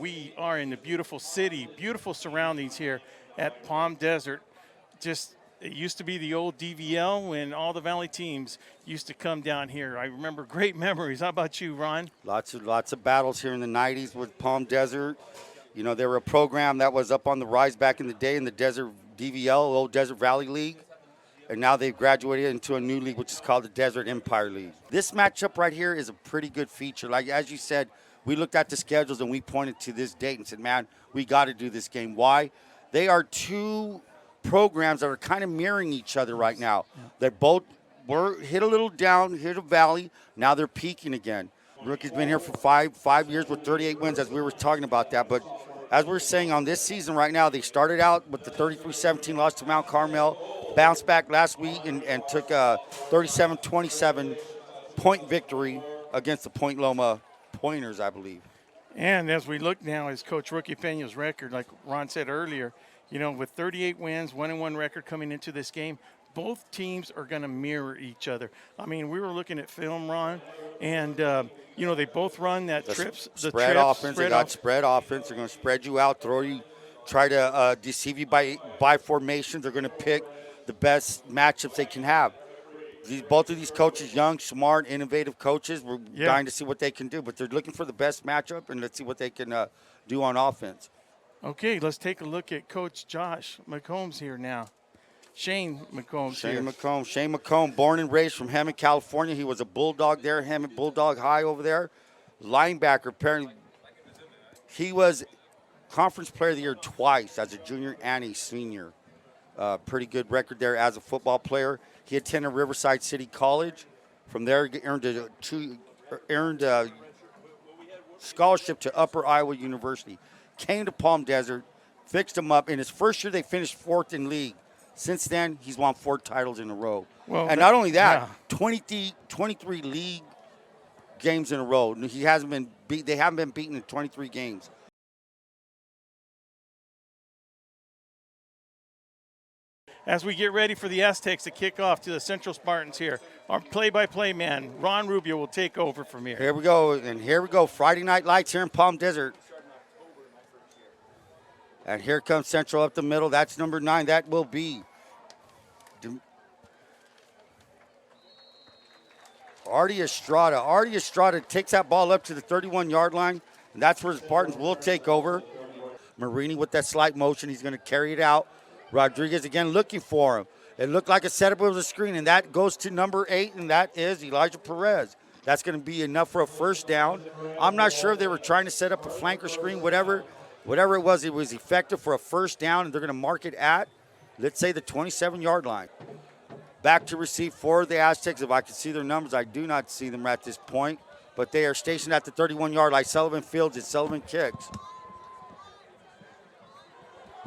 we are in the beautiful city, beautiful surroundings here at Palm Desert. Just, it used to be the old DVL when all the Valley teams used to come down here. I remember great memories. How about you, Ron? Lots of battles here in the 90s with Palm Desert. You know, they were a program that was up on the rise back in the day in the Desert DVL, Old Desert Valley League. And now they've graduated into a new league, which is called the Desert Empire League. This matchup right here is a pretty good feature. Like, as you said, we looked at the schedules and we pointed to this date and said, man, we got to do this game. Why? They are two programs that are kind of mirroring each other right now. Yeah. They both were hit a little down, hit a valley. Now they're peaking again. Rookie's been here for five years with 38 wins, as we were talking about that. But as we're saying, on this season right now, they started out with the 33-17 loss to Mount Carmel. Bounced back last week and took a 37-27 point victory against the Point Loma Pointers, I believe. And as we look now, as Coach Rookie Peña's record, like Ron said earlier, you know, with 38 wins, 1-1 record coming into this game, both teams are going to mirror each other. I mean, we were looking at film, Ron, and, you know, they both run that spread offense. They got spread offense. They're going to spread you out, throw you, try to deceive you by formation. They're going to pick the best matchups they can have. Both of these coaches, young, smart, innovative coaches, we're dying to see what they can do. But they're looking for the best matchup, and let's see what they can do on offense. Okay, let's take a look at Coach Josh McCombs here now. Shane McCombs here. Shane McComb, born and raised from Hammond, California. He was a Bulldog there, Hammond Bulldog High over there. Linebacker, apparently. He was Conference Player of the Year twice as a junior and a senior. Pretty good record there as a football player. He attended Riverside City College. From there, he earned a scholarship to Upper Iowa University. Came to Palm Desert, fixed him up. In his first year, they finished 4th in league. Since then, he's won 4 titles in a row. Well, and not only that, 23 league games in a row. He hasn't been beat. They haven't been beaten in 23 games. As we get ready for the Aztecs to kick off to the Central Spartans here, our play-by-play man, Ron Rubio, will take over from here. Here we go, and here we go. Friday Night Lights here in Palm Desert. And here comes Central up the middle. That's number 9. That will be Artie Estrada. Artie Estrada takes that ball up to the 31-yard line, and that's where the Spartans will take over. Marini with that slight motion. He's going to carry it out. Rodriguez again looking for him. It looked like a setup of the screen, and that goes to number 8, and that is Elijah Perez. That's going to be enough for a first down. I'm not sure if they were trying to set up a flanker screen, whatever it was effective for a first down, and they're going to mark it at, let's say, the 27-yard line. Back to receive for the Aztecs. If I can see their numbers, I do not see them at this point, but they are stationed at the 31-yard line. Sullivan fields it. Sullivan kicks.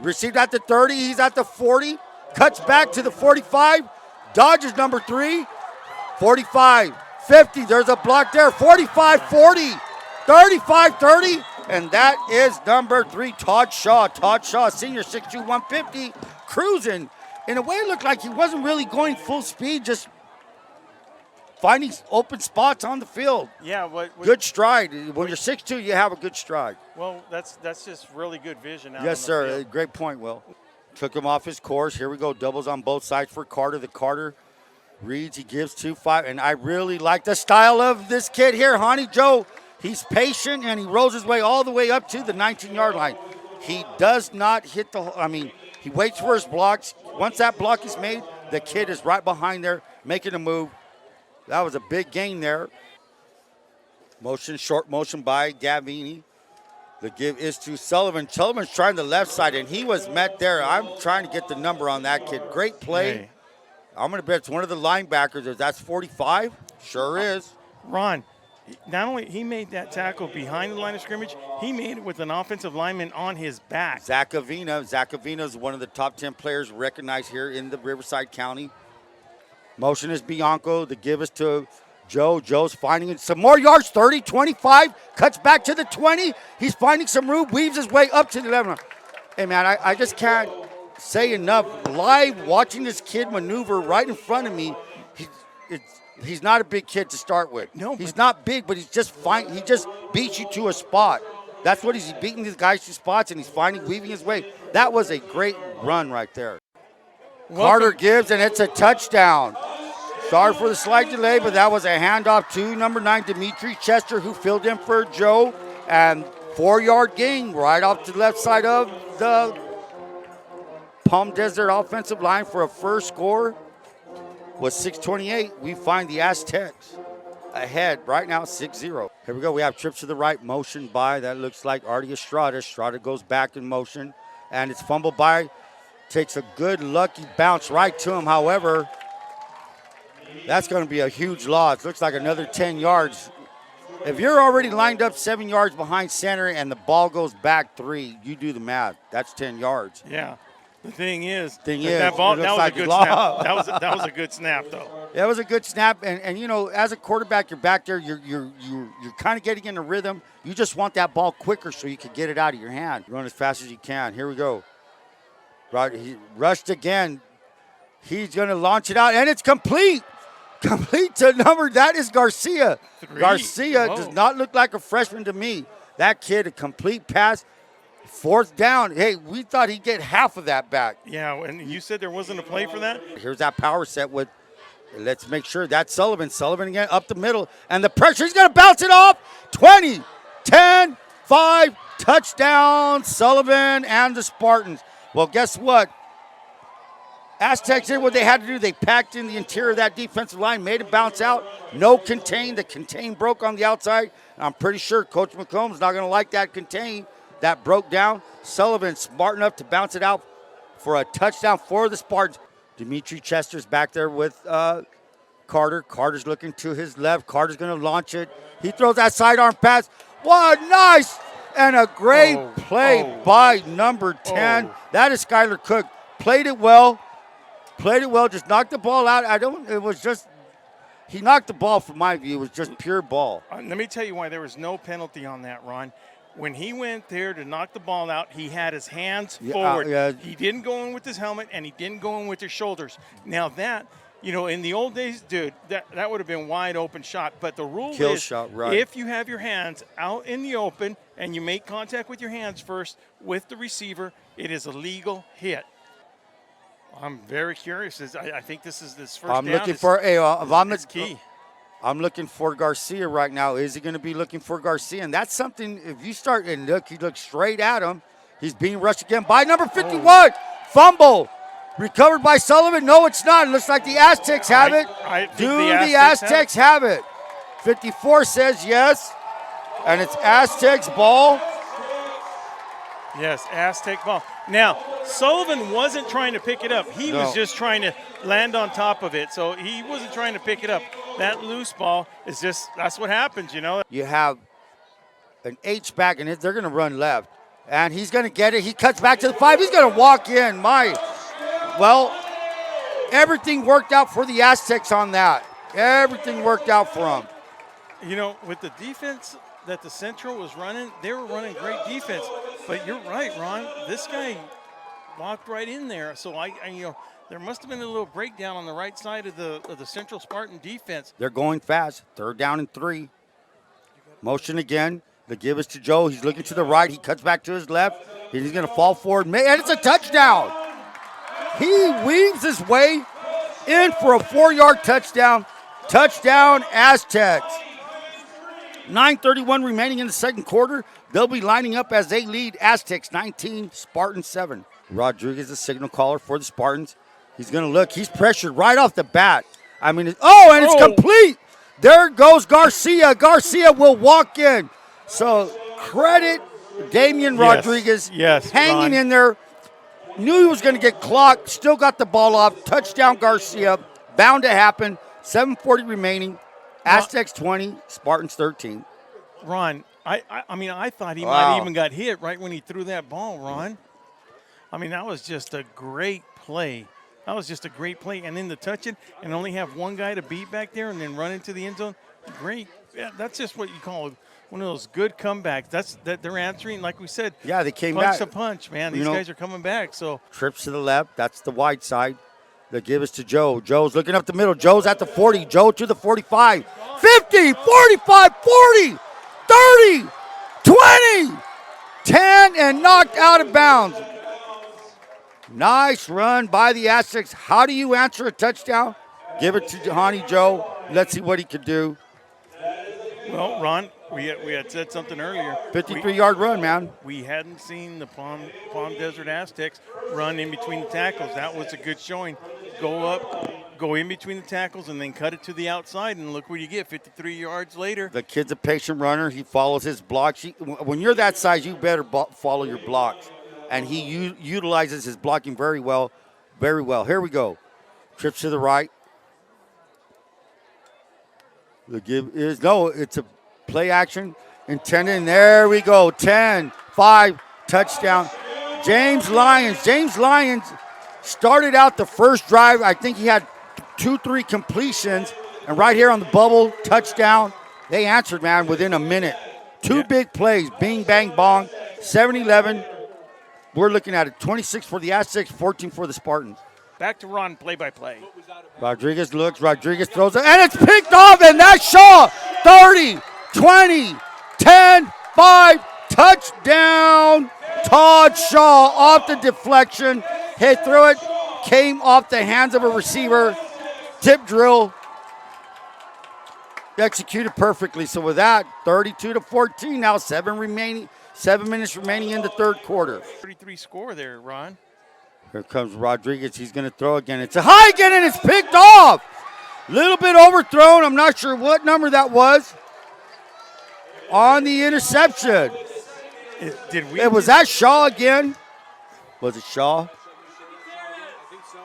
Received at the 30. He's at the 40. Cuts back to the 45. Dodges number 3. 45. 50. There's a block there. 45, 40. 35, 30. And that is number 3, Todd Shaw. Todd Shaw, senior, 6'2", 150. Cruising. In a way, it looked like he wasn't really going full speed, just finding open spots on the field. Yeah, good stride. When you're 6'2", you have a good stride. Well, that's just really good vision. Yes, sir. Great point, Will. Took him off his course. Here we go. Doubles on both sides for Carter. The Carter reads. He gives 2-5. And I really like the style of this kid here, Honey Joe. He's patient, and he rolls his way all the way up to the 19-yard line. He does not hit he waits for his blocks. Once that block is made, the kid is right behind there making a move. That was a big gain there. Short motion by Gavini. The give is to Sullivan. Sullivan's trying the left side, and he was met there. I'm trying to get the number on that kid. Great play. Hey. I'm going to bet it's one of the linebackers. That's 45. Sure is. Ron, not only he made that tackle behind the line of scrimmage, he made it with an offensive lineman on his back. Zach Avina. Zach Avina is one of the top 10 players recognized here in the Riverside County. Motion is Bianco. The give is to Joe. Joe's finding some more yards. 30, 25. Cuts back to the 20. He's finding some room. Weaves his way up to the 11. Hey, man, I just can't say enough. Live watching this kid maneuver right in front of me. He's not a big kid to start with. No, he's not big, but he's just fine. He just beats you to a spot. That's what he's beating these guys to spots, and he's weaving his way. That was a great run right there. Carter gives, and it's a touchdown. Sorry for the slight delay, but that was a handoff to number 9, Dimitri Chester, who filled in for Joe. And 4-yard gain right off the left side of the Palm Desert offensive line for a first score. Was 6:28. We find the Aztecs ahead right now, 6-0. Here we go. We have trips to the right, motion by. That looks like Artie Estrada. Estrada goes back in motion, and it's fumbled by. Takes a good, lucky bounce right to him. However, that's going to be a huge loss. Looks like another 10 yards. If you're already lined up 7 yards behind center and the ball goes back 3, you do the math. That's 10 yards. Yeah. The thing is, that ball, that was like a good snap. That was a good snap, though. That was a good snap, and you know, as a quarterback, you're back there. You're kind of getting in a rhythm. You just want that ball quicker so you can get it out of your hand. Run as fast as you can. Here we go. Right, he rushed again. He's going to launch it out, and it's complete. Complete to number. That is Garcia. 3. Garcia does not look like a freshman to me. That kid, a complete pass. 4th down. Hey, we thought he'd get half of that back. Yeah, and you said there wasn't a play for that? Here's that power set with, let's make sure, that's Sullivan. Sullivan again up the middle, and the pressure, he's going to bounce it off. 20, 10, 5, touchdown, Sullivan and the Spartans. Well, guess what? Aztecs did what they had to do. They packed in the interior of that defensive line, made it bounce out. No contain. The contain broke on the outside. I'm pretty sure Coach McComb's not going to like that contain. That broke down. Sullivan smart enough to bounce it out for a touchdown for the Spartans. Dimitri Chester's back there with Carter. Carter's looking to his left. Carter's going to launch it. He throws that sidearm pass. What nice and a great play by number 10. That is Skylar Cook. Played it well. Just knocked the ball out. He knocked the ball from my view. It was just pure ball. Let me tell you why there was no penalty on that, Ron. When he went there to knock the ball out, he had his hands forward. He didn't go in with his helmet, and he didn't go in with his shoulders. Now that, in the old days, dude, that would have been wide open shot. But the rule Kill is shot, right. If you have your hands out in the open and you make contact with your hands first with the receiver, it is a legal hit. I'm very curious. I think this is this first I'm down. looking for it's key. I'm looking for Garcia right now. Is he going to be looking for Garcia? And that's something, if you start and look, he looks straight at him. He's being rushed again by number 51. Fumble. Recovered by Sullivan. No, it's not. It looks like the Aztecs have it. Do the Aztecs have it? 54 says yes. And it's Aztecs ball. Yes, Aztec ball. Now, Sullivan wasn't trying to pick it up. He was just trying to land on top of it. So he wasn't trying to pick it up. That loose ball is that's what happens, You have an H-back, and they're going to run left. And he's going to get it. He cuts back to the 5. He's going to walk in. Well, everything worked out for the Aztecs on that. Everything worked out for them. With the defense that the Central was running, they were running great defense. But you're right, Ron. This guy walked right in there. So there must have been a little breakdown on the right side of the Central Spartan defense. They're going fast. 3rd down and 3. Motion again. The give is to Joe. He's looking to the right. He cuts back to his left. He's going to fall forward. And it's a touchdown. He weaves his way in for a 4-yard touchdown. Touchdown, Aztecs. 9:31 remaining in the second quarter. They'll be lining up as they lead Aztecs 19, Spartans 7. Rodriguez, the signal caller for the Spartans. He's going to look. He's pressured right off the bat. It's complete. There goes Garcia. Garcia will walk in. So credit Damian Rodriguez. Yes, hanging Ron. in there. Knew he was going to get clocked. Still got the ball off. Touchdown Garcia. Bound to happen. 7:40 remaining. Aztecs 20, Spartans 13. Ron, I thought he might have even got hit right when he threw that ball, Ron. That was just a great play. And then the touch it and only have one guy to beat back there and then run into the end zone. Great. Yeah, that's just what you call one of those good comebacks. That they're answering, like we said. Yeah, they came punch back. to punch, man. These guys are coming back. So trips to the left. That's the wide side. They give us to Joe. Joe's looking up the middle. Joe's at the 40. Joe to the 45. 50, 45, 40, 30, 20. 10 and knocked out of bounds. Nice run by the Aztecs. How do you answer a touchdown? Give it to Honey Joe. Let's see what he could do. Well, Ron, we had said something earlier. 53-yard run, man. We hadn't seen the Palm Desert Aztecs run in between the tackles. That was a good showing. Go up, go in between the tackles, and then cut it to the outside, and look what you get 53 yards later. The kid's a patient runner. He follows his blocks. When you're that size, you better follow your blocks. And he utilizes his blocking very well, very well. Here we go. Trips to the right. The give is, no, it's a play action intended. And there we go. 10-5, touchdown. James Lyons started out the first drive. I think he had 2-3 completions. And right here on the bubble, touchdown. They answered, man, within a minute. Two big plays. Bing, bang, bong. 7-11. We're looking at it. 26 for the Aztecs, 14 for the Spartans. Back to Ron, play-by-play. Rodriguez looks. Rodriguez throws it. And it's picked off. And that's Shaw. 30, 20, 10, 5. Touchdown. Todd Shaw off the deflection. Hit through it. Came off the hands of a receiver. Tip drill. Executed perfectly. So with that, 32-14. Now 7 minutes remaining in the third quarter. 33 score there, Ron. Here comes Rodriguez. He's going to throw again. It's a high again, and it's picked off. Little bit overthrown. I'm not sure what number that was on the interception. Was that Shaw again? Was it Shaw? I think so.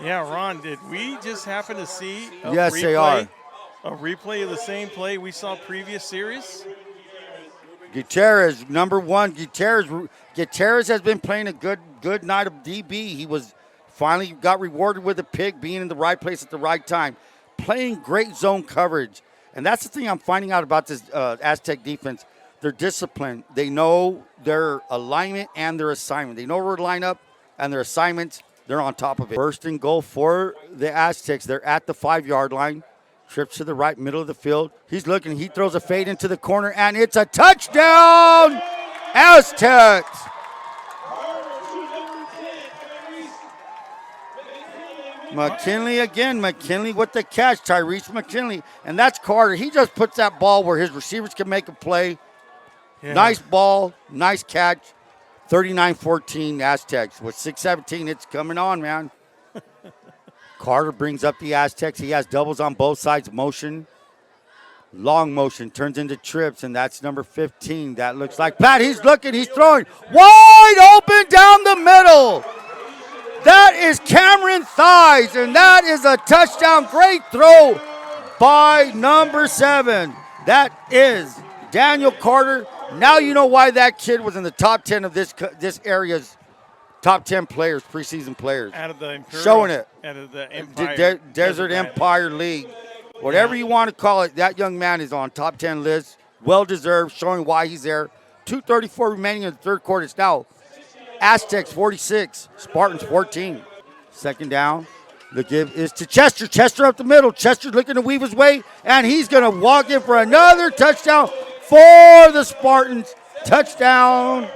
Yeah, Ron, did we just happen to see a yes, they are. A replay of the same play we saw previous series? Gutierrez, number one. Gutierrez has been playing a good night of DB. He was finally got rewarded with a pick, being in the right place at the right time, playing great zone coverage. And that's the thing I'm finding out about this Aztec defense. They're disciplined. They know their alignment and their assignment. They know where to line up and their assignments. They're on top of it. First and goal for the Aztecs. They're at the 5-yard line. Trips to the right, middle of the field. He's looking. He throws a fade into the corner, and it's a touchdown, Aztecs. McKinley again. McKinley with the catch. Tyrese McKinley. And that's Carter. He just puts that ball where his receivers can make a play. Yeah. Nice ball. Nice catch. 39-14 Aztecs. With 6:17, it's coming on, man. Carter brings up the Aztecs. He has doubles on both sides. Motion. Long motion. Turns into trips, and that's number 15. That looks like Pat. He's looking. He's throwing. Wide open down the middle. That is Cameron Thies, and that is a touchdown. Great throw by number 7. That is Daniel Carter. Now you know why that kid was in the top 10 of this area's top 10 players, preseason players. Out of the Imperial, showing it. Out of the Empire. Desert Empire League. Whatever you want to call it, that young man is on top 10 list. Well-deserved, showing why he's there. 2:34 remaining in the third quarter. It's now Aztecs 46, Spartans 14. Second down. The give is to Chester. Chester up the middle. Chester's looking to weave his way, and he's going to walk in for another touchdown for the Spartans. Touchdown.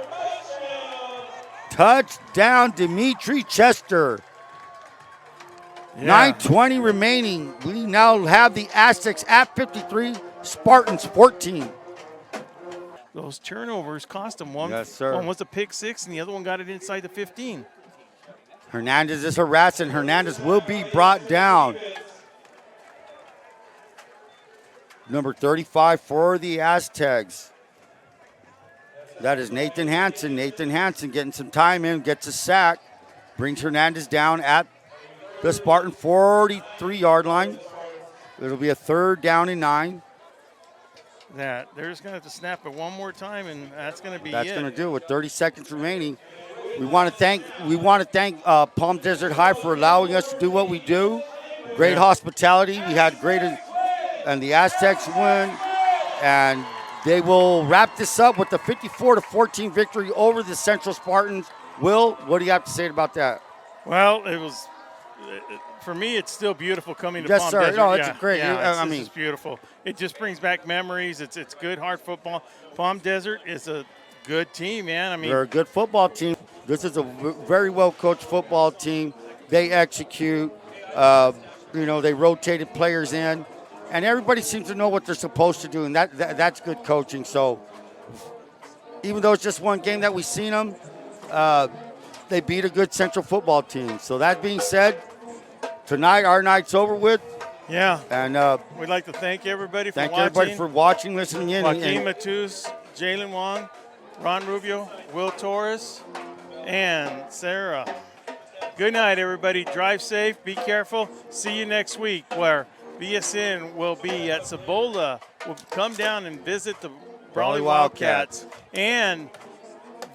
Touchdown, Dimitri Chester. 9:20 remaining. We now have the Aztecs at 53, Spartans 14. Those turnovers cost them one. Yes, sir. One was a pick 6, and the other one got it inside the 15. Hernandez is harassing. Hernandez will be brought down. Number 35 for the Aztecs. That is Nathan Hansen. Nathan Hansen getting some time in, gets a sack, brings Hernandez down at the Spartan 43-yard line. It'll be a 3rd down and 9. They're just going to have to snap it one more time, and that's going to be That's going to do it with 30 seconds remaining. We want to thank Palm Desert High for allowing us to do what we do. Great hospitality. We had great, and the Aztecs win, and they will wrap this up with the 54-14 victory over the Central Spartans. Will, what do you have to say about that? Well, it was, for me, it's still beautiful coming to Palm Desert. Desert. No, it's great. It's beautiful. It just brings back memories. It's good, hard football. Palm Desert is a good team, man. I mean, They're a good football team. This is a very well-coached football team. They execute. They rotated players in, and everybody seems to know what they're supposed to do, and that's good coaching. So even though it's just one game that we've seen them, they beat a good Central football team. So that being said, tonight our night's over with. yeah. And We'd like to thank everybody for thank watching. everybody for watching, listening in. Joaquin Matus, Jalen Wong, Ron Rubio, Will Torres, and Sarah. Good night, everybody. Drive safe. Be careful. See you next week, where VSN will be at Cibola. We'll come down and visit the Brawley Wildcats. And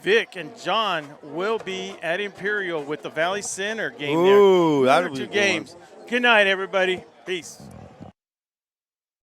Vic and John will be at Imperial with the Valley Center game. Ooh, there. that'll be 2 a good games. Good night, everybody. Peace.